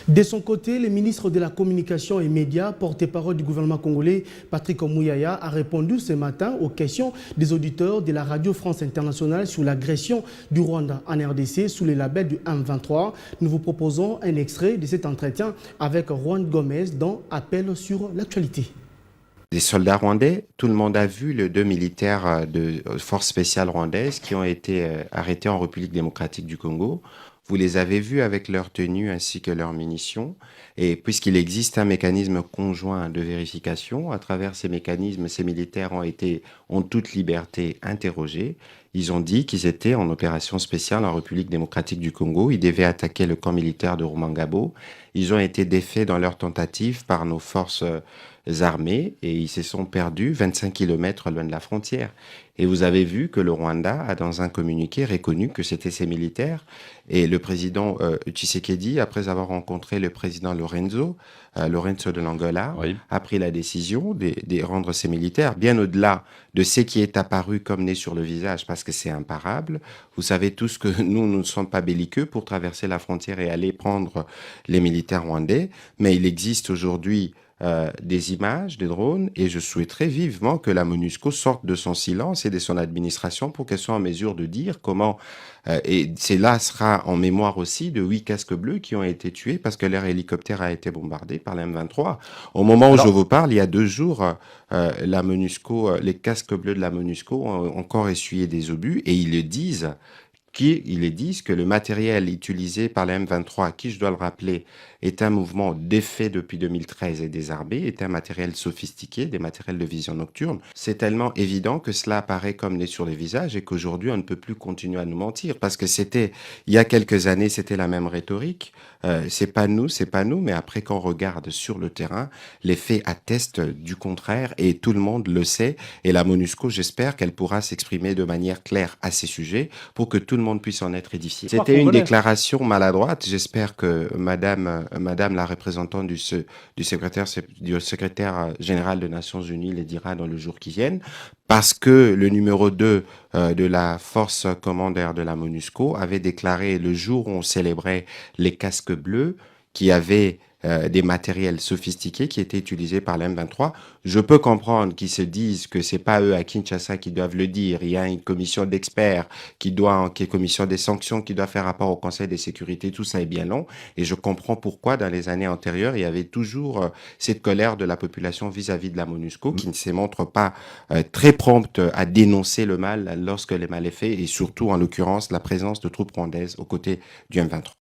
De son côté, le ministre de la Communication et Médias, porte-parole du gouvernement congolais, Patrick Muyaya, a répondu ce matin aux questions des auditeurs de la radio France Internationale sur l'agression du Rwanda en RDC sous le label du M23. Nous vous proposons un extrait de cet entretien avec Juan Gomez dans Appel sur l'actualité. Des soldats rwandais, tout le monde a vu les deux militaires de force spéciale rwandaises qui ont été arrêtés en République démocratique du Congo. Vous les avez vus avec leur tenue ainsi que leurs munitions. Et puisqu'il existe un mécanisme conjoint de vérification, à travers ces mécanismes, ces militaires ont été en toute liberté interrogés. Ils ont dit qu'ils étaient en opération spéciale en République démocratique du Congo. Ils devaient attaquer le camp militaire de Rumangabo. Ils ont été défaits dans leur tentative par nos forces armées et ils se sont perdus 25 km loin de la frontière. Et vous avez vu que le Rwanda a dans un communiqué reconnu que c'était ses militaires. Et le président Tshisekedi, après avoir rencontré le président Lorenzo de l'Angola, Oui. a pris la décision de rendre ses militaires bien au-delà de ce qui est apparu comme nez sur le visage, parce que c'est imparable. Vous savez tous que nous ne sommes pas belliqueux pour traverser la frontière et aller prendre les militaires rwandais, mais il existe aujourd'hui des images, des drones, et je souhaiterais vivement que la MONUSCO sorte de son silence et de son administration pour qu'elle soit en mesure de dire comment, et cela sera en mémoire aussi de 8 casques bleus qui ont été tués parce que leur hélicoptère a été bombardé par la M23. Au moment où je vous parle, il y a 2 jours, la MONUSCO, les casques bleus de la MONUSCO ont encore essuyé des obus et ils le disent que le matériel utilisé par la M23, qui, je dois le rappeler, est un mouvement défait depuis 2013 et désarmé, est un matériel sophistiqué, des matériels de vision nocturne. C'est tellement évident que cela apparaît comme nez sur les visages et qu'aujourd'hui, on ne peut plus continuer à nous mentir. Parce que il y a quelques années, c'était la même rhétorique. C'est pas nous, mais après, quand on regarde sur le terrain, les faits attestent du contraire et tout le monde le sait. Et la MONUSCO, j'espère qu'elle pourra s'exprimer de manière claire à ces sujets pour que tout le monde puisse en être édifié. C'était une déclaration maladroite. J'espère que Madame la représentante du secrétaire général des Nations Unies le dira dans le jour qui viennent, parce que le numéro 2 de la force commandeur de la MONUSCO avait déclaré le jour où on célébrait les casques bleus qui avaient des matériels sophistiqués qui étaient utilisés par la M23. Je peux comprendre qu'ils se disent que c'est pas eux à Kinshasa qui doivent le dire. Il y a une commission d'experts qui est une commission des sanctions qui doit faire rapport au Conseil de sécurité. Tout ça est bien long. Et je comprends pourquoi dans les années antérieures, il y avait toujours cette colère de la population vis-à-vis de la MONUSCO qui ne se montre pas très prompte à dénoncer le mal lorsque le mal est fait et surtout en l'occurrence la présence de troupes rwandaises aux côtés du M23.